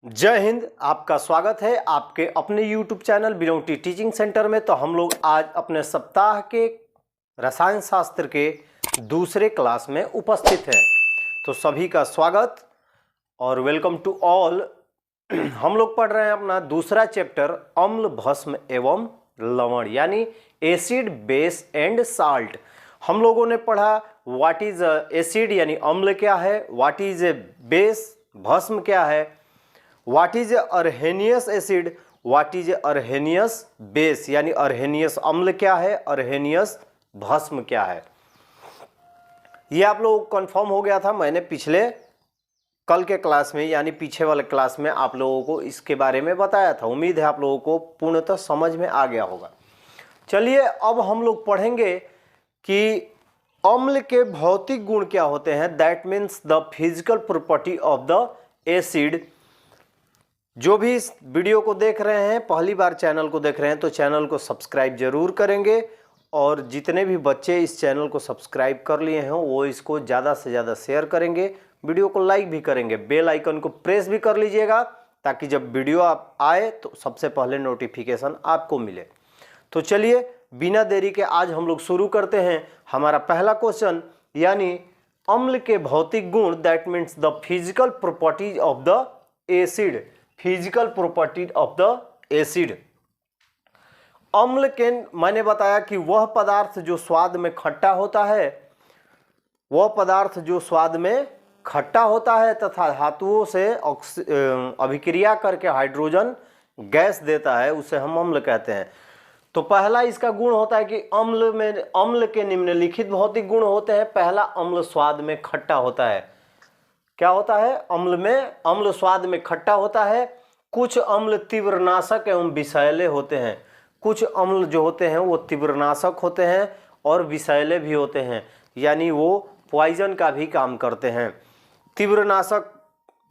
जय हिंद। आपका स्वागत है आपके अपने YouTube channel belong teaching centre में। तो हम लोग आज अपने सप्ताह के रसायन शास्त्र के दूसरे क्लास में उपस्थित हैं। तो सभी का स्वागत और वेलकम टू ऑल। हम लोग पढ़ रहे हैं अपना दूसरा चैप्टर अम्ल भस्म एवं लवण यानी एसिड बेस एंड साल्ट। हम लोगों ने पढ़ा व्हाट इज एसिड यानी अम्ल क्या है, व्हाट इज ए बेस भस्म क्या है, what is Arrhenius acid, what is Arrhenius base यानी अर्हेनियस अम्ल क्या है, अर्हेनियस भस्म क्या है। ये आप लोगों को कंफर्म हो गया था। मैंने पिछले कल के क्लास में यानी पीछे वाले क्लास में आप लोगों को इसके बारे में बताया था। उम्मीद है आप लोगों को पूर्णतः समझ में आ गया होगा। चलिए अब हम लोग पढ़ेंगे कि अम्ल के भौतिक गुण क्या होते हैं, that means the physical property of the acid. जो भी इस वीडियो को देख रहे हैं, पहली बार चैनल को देख रहे हैं, तो चैनल को सब्सक्राइब जरूर करेंगे और जितने भी बच्चे इस चैनल को सब्सक्राइब कर लिए हैं वो इसको ज़्यादा से ज़्यादा शेयर करेंगे, वीडियो को लाइक भी करेंगे, बेल आइकन को प्रेस भी कर लीजिएगा ताकि जब वीडियो आप आए तो सबसे पहले नोटिफिकेशन आपको मिले। तो चलिए बिना देरी के आज हम लोग शुरू करते हैं हमारा पहला क्वेश्चन यानी अम्ल के भौतिक गुण, that means the physical properties of the acid. Physical property of the acid. अम्ल के मैंने बताया कि वह पदार्थ जो स्वाद में खट्टा होता है, वह पदार्थ जो स्वाद में खट्टा होता है तथा धातुओं से अभिक्रिया करके हाइड्रोजन गैस देता है, उसे हम अम्ल कहते हैं। तो पहला इसका गुण होता है कि अम्ल के निम्नलिखित भौतिक गुण होते हैं। पहला, अम्ल स्वाद में खट्टा होता है। क्या होता है? अम्ल स्वाद में खट्टा होता है। कुछ अम्ल तीव्रनाशक एवं विषैले होते हैं। कुछ अम्ल जो होते हैं वो तीव्रनाशक होते हैं और विषैले भी होते हैं, यानी वो पॉइजन का भी काम करते हैं। तीव्रनाशक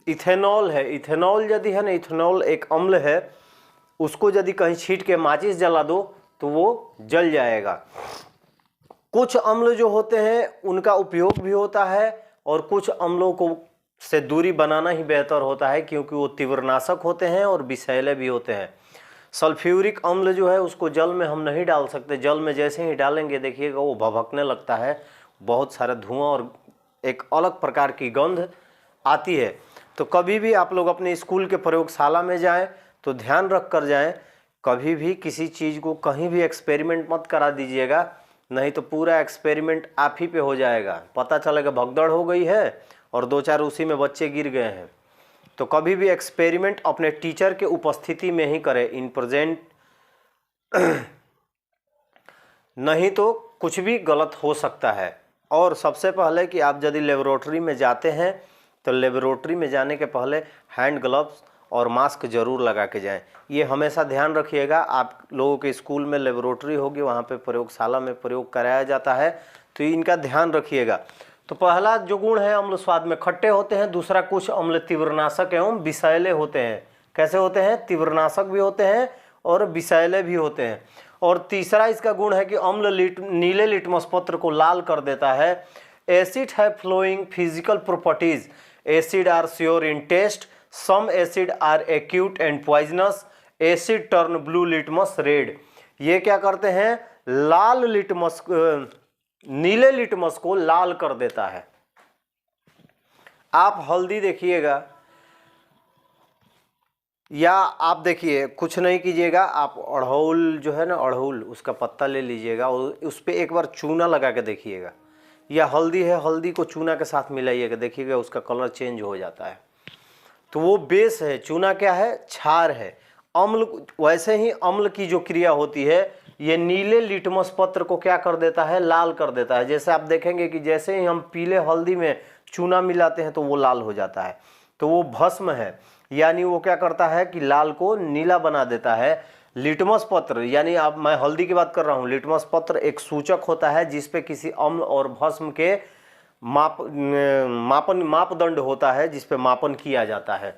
इथेनॉल है। इथेनॉल यदि है ना, इथेनॉल एक अम्ल है, उसको यदि कहीं छींट के माचिस जला दो तो वो जल जाएगा। कुछ अम्ल जो होते हैं उनका उपयोग भी होता है और कुछ अम्लों को से दूरी बनाना ही बेहतर होता है क्योंकि वो तीव्रनाशक होते हैं और विषैले भी होते हैं। सल्फ्यूरिक अम्ल जो है उसको जल में हम नहीं डाल सकते। जल में जैसे ही डालेंगे देखिएगा वो भभकने लगता है, बहुत सारा धुआं और एक अलग प्रकार की गंध आती है। तो कभी भी आप लोग अपने स्कूल के प्रयोगशाला में जाएं तो ध्यान रख कर जाएं, कभी भी किसी चीज़ को कहीं भी एक्सपेरिमेंट मत करा दीजिएगा, नहीं तो पूरा एक्सपेरिमेंट आप ही पे हो जाएगा। पता चलेगा भगदड़ हो गई है और दो चार उसी में बच्चे गिर गए हैं। तो कभी भी एक्सपेरिमेंट अपने टीचर के उपस्थिति में ही करें, इन प्रेजेंट नहीं तो कुछ भी गलत हो सकता है। और सबसे पहले कि आप यदि लेबोरेटरी में जाते हैं तो लेबोरेटरी में जाने के पहले हैंड ग्लव्स और मास्क जरूर लगा के जाएं। ये हमेशा ध्यान रखिएगा। आप लोगों के स्कूल में लेबोरेटरी होगी, वहाँ पे प्रयोगशाला में प्रयोग कराया जाता है, तो इनका ध्यान रखिएगा। तो पहला जो गुण है, अम्ल स्वाद में खट्टे होते हैं। दूसरा, कुछ अम्ल तीव्रनाशक एवं विषैले होते हैं। कैसे होते हैं? तीव्रनाशक भी होते हैं और विषैले भी होते हैं। और तीसरा इसका गुण है कि अम्ल नीले लिटमस पत्र को लाल कर देता है। एसिड है following physical properties. Acid are sour in taste, some acid are acute and poisonous. Acid turn blue litmus red. ये क्या करते हैं? लाल लिटमस नीले लिटमस को लाल कर देता है। आप हल्दी देखिएगा या आप देखिए, कुछ नहीं कीजिएगा, आप अड़हुल जो है ना, अड़हुल उसका पत्ता ले लीजिएगा और उस पर एक बार चूना लगा के देखिएगा, या हल्दी है, हल्दी को चूना के साथ मिलाइएगा, देखिएगा उसका कलर चेंज हो जाता है। तो वो बेस है। चूना क्या है? क्षार है। अम्ल वैसे ही अम्ल की जो क्रिया होती है ये नीले लिटमस पत्र को क्या कर देता है? लाल कर देता है। जैसे आप देखेंगे कि जैसे ही हम पीले हल्दी में चूना मिलाते हैं तो वो लाल हो जाता है। तो वो भस्म है, यानी वो क्या करता है कि लाल को नीला बना देता है। लिटमस पत्र यानी अब मैं हल्दी की बात कर रहा हूँ, लिटमस पत्र एक सूचक होता है जिसपे किसी अम्ल और भस्म के मापदंड होता है, जिसपे मापन किया जाता है।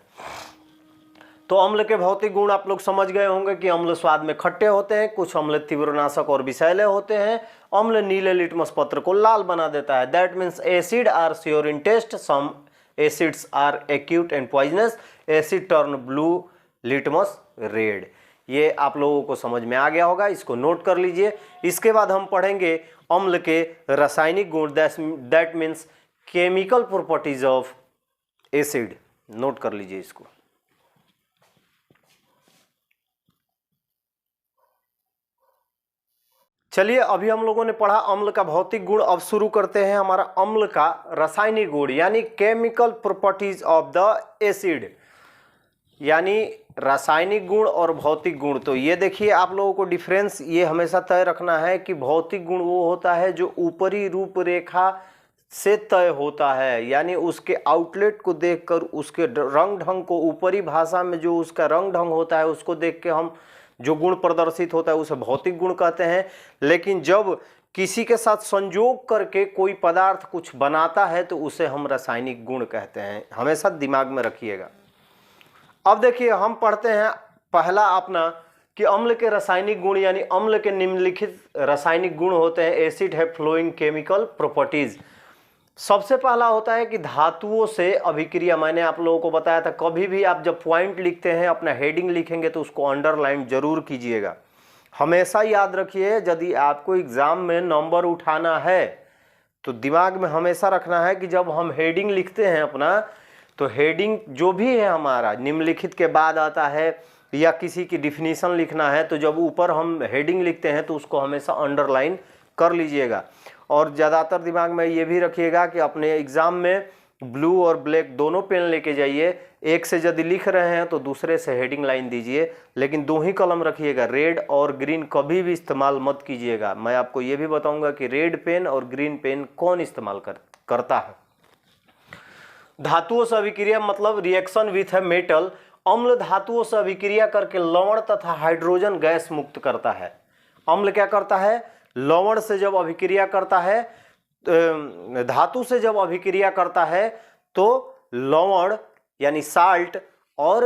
तो अम्ल के भौतिक गुण आप लोग समझ गए होंगे कि अम्ल स्वाद में खट्टे होते हैं, कुछ अम्ल तीव्रनाशक और विषैले होते हैं, अम्ल नीले लिटमस पत्र को लाल बना देता है। That means acid are sour in taste, some acids are acute and poisonous, acid turn blue, litmus red. ये आप लोगों को समझ में आ गया होगा, इसको नोट कर लीजिए। इसके बाद हम पढ़ेंगे अम्ल के रासायनिक गुण, that means chemical properties of acid. Note कर लीजिए इसको। चलिए अभी हम लोगों ने पढ़ा अम्ल का भौतिक गुण, अब शुरू करते हैं हमारा अम्ल का रासायनिक गुण यानी chemical properties of the acid, यानी रासायनिक गुण और भौतिक गुण। तो ये देखिए आप लोगों को डिफरेंस ये हमेशा तय रखना है कि भौतिक गुण वो होता है जो ऊपरी रूपरेखा से तय होता है, यानी उसके आउटलेट को देखकर, उसके रंग ढंग को, ऊपरी भाषा में जो उसका रंग ढंग होता है उसको देख के हम जो गुण प्रदर्शित होता है उसे भौतिक गुण कहते हैं। लेकिन जब किसी के साथ संयोग करके कोई पदार्थ कुछ बनाता है तो उसे हम रासायनिक गुण कहते हैं, हमेशा दिमाग में रखिएगा। अब देखिए हम पढ़ते हैं पहला अपना कि अम्ल के रासायनिक गुण, यानी अम्ल के निम्नलिखित रासायनिक गुण होते हैं। एसिड है फ्लोइंग केमिकल प्रॉपर्टीज। सबसे पहला होता है कि धातुओं से अभिक्रिया। मैंने आप लोगों को बताया था, कभी भी आप जब पॉइंट लिखते हैं, अपना हेडिंग लिखेंगे तो उसको अंडरलाइन जरूर कीजिएगा। हमेशा याद रखिए, यदि आपको एग्जाम में नंबर उठाना है तो दिमाग में हमेशा रखना है कि जब हम हेडिंग लिखते हैं अपना, तो हेडिंग जो भी है हमारा निम्नलिखित के बाद आता है या किसी की डिफिनीशन लिखना है, तो जब ऊपर हम हेडिंग लिखते हैं तो उसको हमेशा अंडरलाइन कर लीजिएगा। और ज़्यादातर दिमाग में ये भी रखिएगा कि अपने एग्ज़ाम में ब्लू और ब्लैक दोनों पेन लेके जाइए। एक से यदि लिख रहे हैं तो दूसरे से हेडिंग लाइन दीजिए, लेकिन दो ही कलम रखिएगा। रेड और ग्रीन कभी भी इस्तेमाल मत कीजिएगा। मैं आपको ये भी बताऊंगा कि रेड पेन और ग्रीन पेन कौन इस्तेमाल करता है। धातुओं से अभिक्रिया मतलब रिएक्शन विथ ए मेटल। अम्ल धातुओं से अभिक्रिया करके लवण तथा हाइड्रोजन गैस मुक्त करता है। अम्ल क्या करता है? लवण से जब अभिक्रिया करता है, धातु से जब अभिक्रिया करता है तो लवण यानी साल्ट और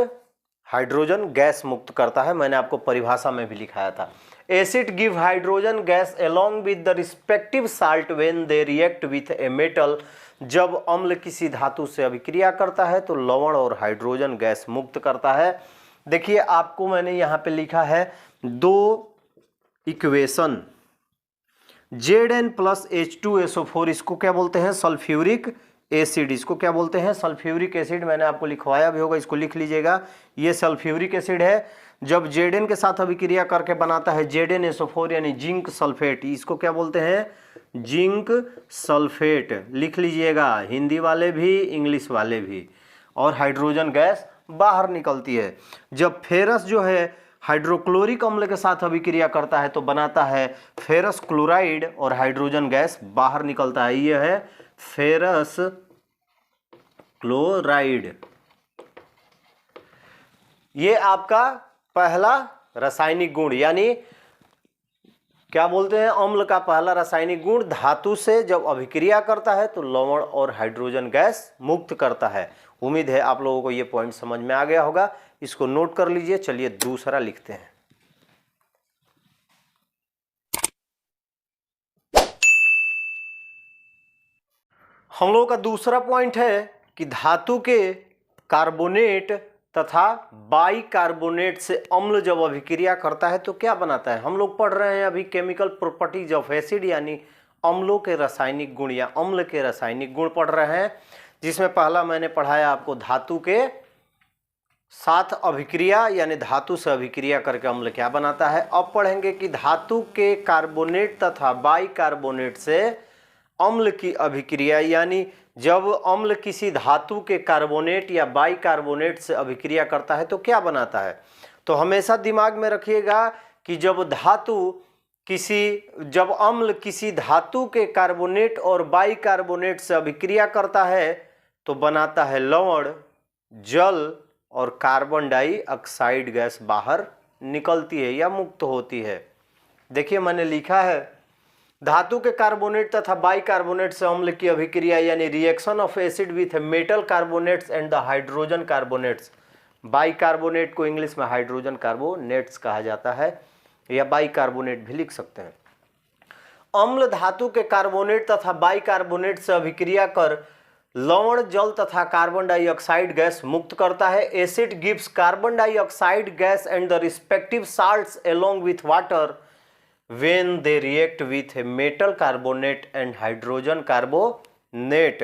हाइड्रोजन गैस मुक्त करता है। मैंने आपको परिभाषा में भी लिखाया था। Acid give hydrogen gas along with the respective salt when they react with a metal. जब अम्ल किसी धातु से अभिक्रिया करता है तो लवण और हाइड्रोजन गैस मुक्त करता है। देखिए आपको मैंने यहाँ पे लिखा है दो इक्वेशन, Zn प्लस H2SO4, इसको क्या बोलते हैं? Sulphuric acid. इसको क्या बोलते हैं? Sulphuric acid. मैंने आपको लिखवाया भी होगा, इसको लिख लीजिएगा। ये सल्फ्यूरिक एसिड है। जब Zn के साथ अभिक्रिया करके बनाता है ZnSO4 यानी जिंक सल्फेट, इसको क्या बोलते हैं? Zinc sulphate. लिख लीजिएगा, हिंदी वाले भी इंग्लिश वाले भी। और हाइड्रोजन गैस बाहर निकलती है। जब फेरस जो है हाइड्रोक्लोरिक अम्ल के साथ अभिक्रिया करता है तो बनाता है फेरस क्लोराइड और हाइड्रोजन गैस बाहर निकलता है। यह है फेरस क्लोराइड। ये आपका पहला रासायनिक गुण, यानी क्या बोलते हैं? अम्ल का पहला रासायनिक गुण, धातु से जब अभिक्रिया करता है तो लवण और हाइड्रोजन गैस मुक्त करता है। उम्मीद है आप लोगों को ये पॉइंट समझ में आ गया होगा, इसको नोट कर लीजिए। चलिए दूसरा लिखते हैं। हम लोगों का दूसरा पॉइंट है कि धातु के कार्बोनेट तथा बाइकार्बोनेट से अम्ल जब अभिक्रिया करता है तो क्या बनाता है? हम लोग पढ़ रहे हैं अभी केमिकल प्रॉपर्टीज ऑफ एसिड, यानी अम्लों के रासायनिक गुण या अम्ल के रासायनिक गुण पढ़ रहे हैं, जिसमें पहला मैंने पढ़ाया आपको धातु के साथ अभिक्रिया, यानी धातु से अभिक्रिया करके अम्ल क्या बनाता है। अब पढ़ेंगे कि धातु के कार्बोनेट तथा बाइकार्बोनेट से अम्ल की अभिक्रिया, यानी जब अम्ल किसी धातु के कार्बोनेट या बाइकार्बोनेट से अभिक्रिया करता है तो क्या बनाता है। तो हमेशा दिमाग में रखिएगा कि जब अम्ल किसी धातु के कार्बोनेट और बाइकार्बोनेट से अभिक्रिया करता है तो बनाता है लवण, जल और कार्बन डाइऑक्साइड गैस बाहर निकलती है या मुक्त होती है। देखिए मैंने लिखा है धातु के कार्बोनेट तथा बाइकार्बोनेट से अम्ल की अभिक्रिया यानी reaction of acid with metal carbonates and the hydrogen carbonates. Bicarbonate को इंग्लिश में हाइड्रोजन कार्बोनेट्स कहा जाता है या बाइकार्बोनेट भी लिख सकते हैं। अम्ल धातु के कार्बोनेट तथा बाइकार्बोनेट से अभिक्रिया कर लवण जल तथा कार्बन डाइऑक्साइड गैस मुक्त करता है। Acid gives carbon dioxide gas and the respective salts along with water when they react with metal carbonate and hydrogen carbonate.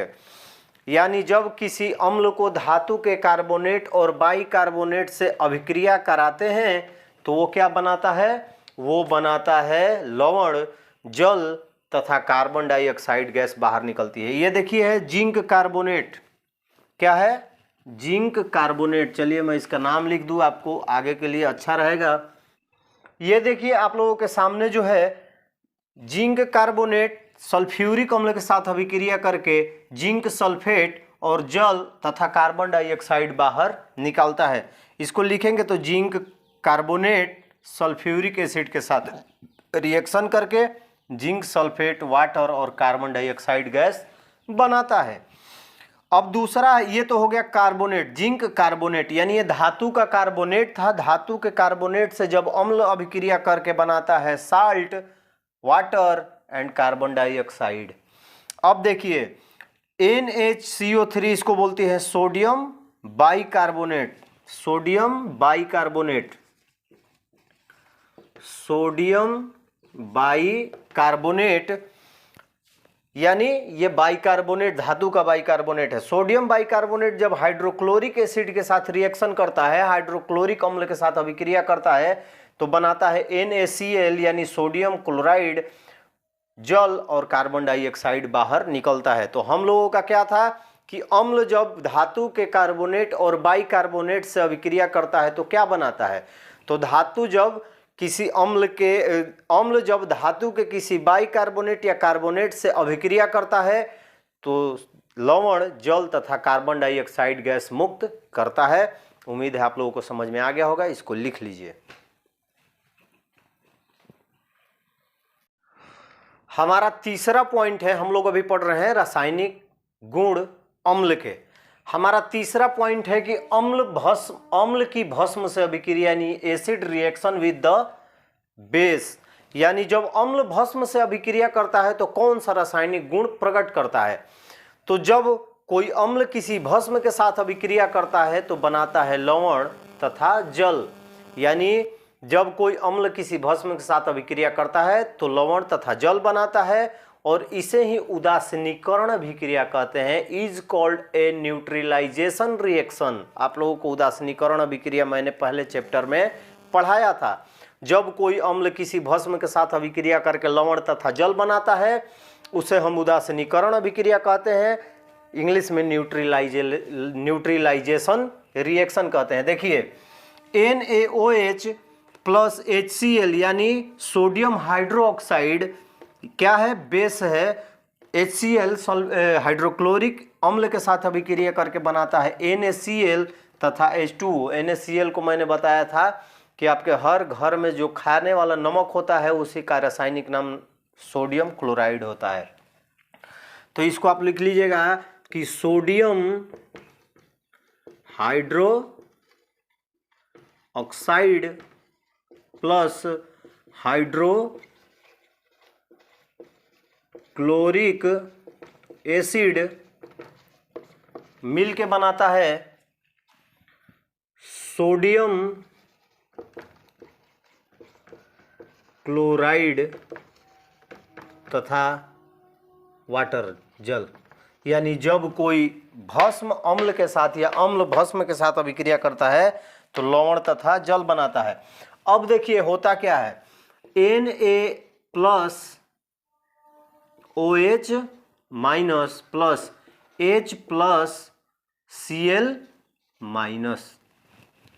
यानी जब किसी अम्ल को धातु के कार्बोनेट और बाइकार्बोनेट से अभिक्रिया कराते हैं तो वो क्या बनाता है, वो बनाता है लवण जल तथा कार्बन डाइऑक्साइड गैस बाहर निकलती है। ये देखिए है जिंक कार्बोनेट, क्या है, जिंक कार्बोनेट। चलिए मैं इसका नाम लिख दूं, आपको आगे के लिए अच्छा रहेगा। ये देखिए आप लोगों के सामने जो है जिंक कार्बोनेट सल्फ्यूरिक अम्ल के साथ अभिक्रिया करके जिंक सल्फेट और जल तथा कार्बन डाइऑक्साइड बाहर निकालता है। इसको लिखेंगे तो जिंक कार्बोनेट सल्फ्यूरिक एसिड के साथ रिएक्शन करके जिंक सल्फेट वाटर और कार्बन डाइऑक्साइड गैस बनाता है। अब दूसरा, ये तो हो गया कार्बोनेट, जिंक कार्बोनेट, यानी ये धातु का कार्बोनेट था। धातु के कार्बोनेट से जब अम्ल अभिक्रिया करके बनाता है salt, water and carbon dioxide. अब देखिए NaCO3 इसको बोलती है sodium bicarbonate, sodium bicarbonate, sodium bicarbonate, यानी ये बाइकार्बोनेट धातु का बाइकार्बोनेट है। सोडियम बाइकार्बोनेट जब हाइड्रोक्लोरिक एसिड के साथ रिएक्शन करता है, हाइड्रोक्लोरिक अम्ल के साथ अभिक्रिया करता है तो बनाता है NaCl यानी सोडियम क्लोराइड, जल और कार्बन डाइऑक्साइड बाहर निकलता है। तो हम लोगों का क्या था कि अम्ल जब धातु के कार्बोनेट और बाइकार्बोनेट से अभिक्रिया करता है तो क्या बनाता है, तो धातु जब किसी अम्ल जब धातु के किसी बाइकार्बोनेट या कार्बोनेट से अभिक्रिया करता है तो लवण जल तथा कार्बन डाइऑक्साइड गैस मुक्त करता है। उम्मीद है आप लोगों को समझ में आ गया होगा, इसको लिख लीजिए। हमारा तीसरा पॉइंट है, हम लोग अभी पढ़ रहे हैं रासायनिक गुण अम्ल के। हमारा तीसरा पॉइंट है कि अम्ल की भस्म से अभिक्रिया यानी acid reaction with the base, यानी जब अम्ल भस्म से अभिक्रिया करता है तो कौन सा रासायनिक गुण प्रकट करता है, तो जब कोई अम्ल किसी भस्म के साथ अभिक्रिया करता है तो बनाता है लवण तथा जल। यानी जब कोई अम्ल किसी भस्म के साथ अभिक्रिया करता है तो लवण तथा जल बनाता है और इसे ही उदासीनीकरण अभिक्रिया कहते हैं, is called a neutralisation reaction. आप लोगों को उदासीनीकरण अभिक्रिया मैंने पहले चैप्टर में पढ़ाया था। जब कोई अम्ल किसी भस्म के साथ अभिक्रिया करके लवण तथा जल बनाता है उसे हम उदासीनीकरण अभिक्रिया कहते हैं, इंग्लिश में न्यूट्रलाइजेशन रिएक्शन कहते हैं। देखिए NaOH प्लस HCl यानी सोडियम हाइड्रोक्साइड क्या है, बेस है। HCl हाइड्रोक्लोरिक अम्ल के साथ अभिक्रिया करके बनाता है NaCl तथा H2O। NaCl को मैंने बताया था कि आपके हर घर में जो खाने वाला नमक होता है उसी का रासायनिक नाम सोडियम क्लोराइड होता है। तो इसको आप लिख लीजिएगा कि sodium hydroxide plus hydrochloric acid मिल के बनाता है सोडियम क्लोराइड तथा वाटर जल। यानी जब कोई भस्म अम्ल के साथ या अम्ल भस्म के साथ अभिक्रिया करता है तो लवण तथा जल बनाता है। अब देखिए होता क्या है, Na plus OH minus plus H plus Cl minus,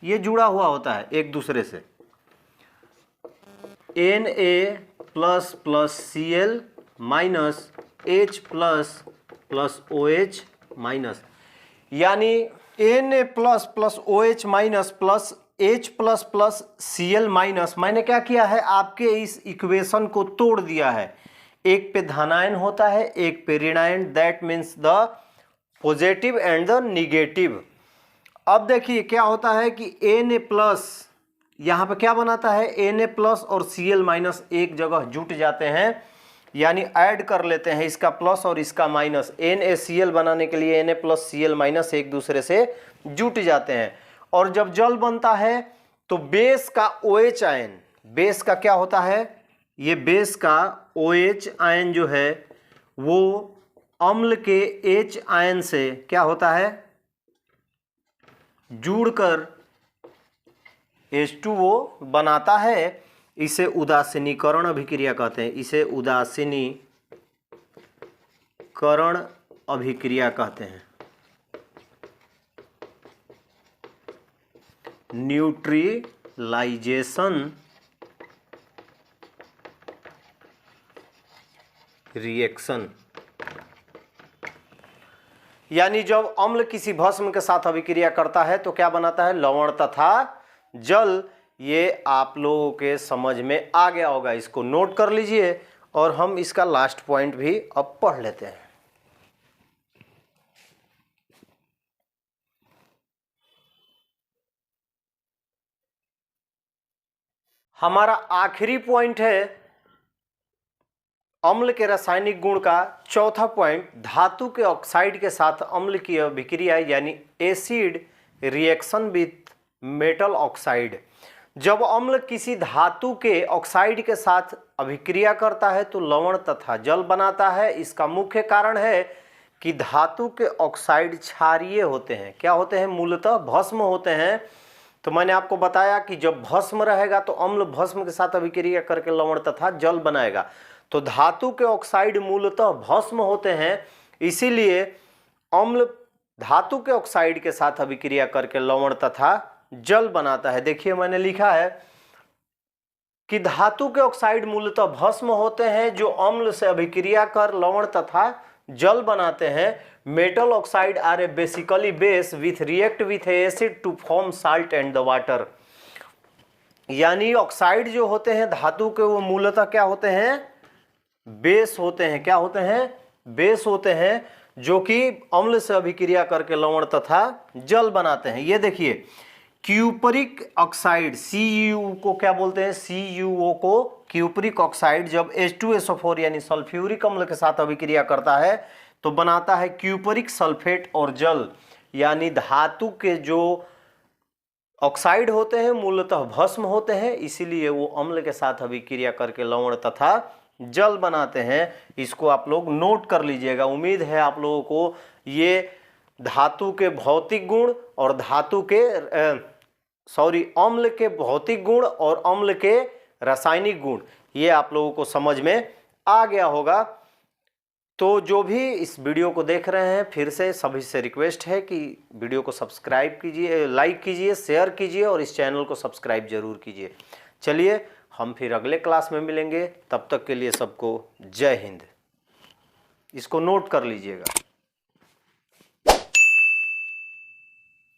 ये जुड़ा हुआ होता है एक दूसरे से। Na plus plus Cl minus H plus plus OH minus, यानी Na plus plus OH minus plus H plus plus Cl minus, मैंने क्या किया है आपके इस इक्वेशन को तोड़ दिया है। एक पे धनायन होता है एक पे ऋणायन, that means the positive and the negative. अब देखिए क्या होता है कि Na प्लस यहाँ पे क्या बनाता है, Na प्लस और Cl माइनस एक जगह जुट जाते हैं, यानी ऐड कर लेते हैं इसका प्लस और इसका माइनस। NaCl बनाने के लिए Na प्लस Cl माइनस एक दूसरे से जुट जाते हैं। और जब जल बनता है तो बेस का OH आयन, बेस का क्या होता है, ये बेस का OH आयन जो है वो अम्ल के H आयन से क्या होता है, जुड़कर H2O बनाता है। इसे उदासीनीकरण अभिक्रिया कहते हैं, इसे उदासीनीकरण अभिक्रिया कहते हैं। न्यूट्रलाइजेशन रिएक्शन, यानी जब अम्ल किसी भस्म के साथ अभिक्रिया करता है तो क्या बनाता है, लवण तथा जल। ये आप लोगों के समझ में आ गया होगा, इसको नोट कर लीजिए। और हम इसका लास्ट पॉइंट भी अब पढ़ लेते हैं। हमारा आखिरी पॉइंट है अम्ल के रासायनिक गुण का चौथा पॉइंट, धातु के ऑक्साइड के साथ अम्ल की अभिक्रिया यानी acid reaction with metal oxide. जब अम्ल किसी धातु के ऑक्साइड के साथ अभिक्रिया करता है तो लवण तथा जल बनाता है। इसका मुख्य कारण है कि धातु के ऑक्साइड क्षारीय होते हैं। क्या होते हैं, मूलतः भस्म होते हैं। तो मैंने आपको बताया कि जब भस्म रहेगा तो अम्ल भस्म के साथ अभिक्रिया करके लवण तथा जल बनाएगा। तो धातु के ऑक्साइड मूलतः भस्म होते हैं, इसीलिए अम्ल धातु के ऑक्साइड के साथ अभिक्रिया करके लवण तथा जल बनाता है। देखिए मैंने लिखा है कि धातु के ऑक्साइड मूलतः भस्म होते हैं जो अम्ल से अभिक्रिया कर लवण तथा जल बनाते हैं। Metal oxide are a basically base with react with acid to form salt and the water. यानी ऑक्साइड जो होते हैं धातु के वो मूलतः क्या होते हैं, बेस होते हैं। क्या होते हैं, बेस होते हैं, जो कि अम्ल से अभिक्रिया करके लवण तथा जल बनाते हैं। ये देखिए क्यूपरिक ऑक्साइड CuO को क्या बोलते हैं, CuO को क्यूपरिक ऑक्साइड जब H2SO4 यानी सल्फ्यूरिक अम्ल के साथ अभिक्रिया करता है तो बनाता है क्यूपरिक सल्फेट और जल। यानी धातु के जो ऑक्साइड होते हैं मूलतः भस्म होते हैं, इसीलिए वो अम्ल के साथ अभिक्रिया करके लवण तथा जल बनाते हैं। इसको आप लोग नोट कर लीजिएगा। उम्मीद है आप लोगों को ये धातु के भौतिक गुण और धातु के अम्ल के भौतिक गुण और अम्ल के रासायनिक गुण ये आप लोगों को समझ में आ गया होगा। तो जो भी इस वीडियो को देख रहे हैं, फिर से सभी से रिक्वेस्ट है कि वीडियो को सब्सक्राइब कीजिए, लाइक कीजिए, शेयर कीजिए और इस चैनल को सब्सक्राइब जरूर कीजिए। चलिए हम फिर अगले क्लास में मिलेंगे, तब तक के लिए सबको जय हिंद। इसको नोट कर लीजिएगा।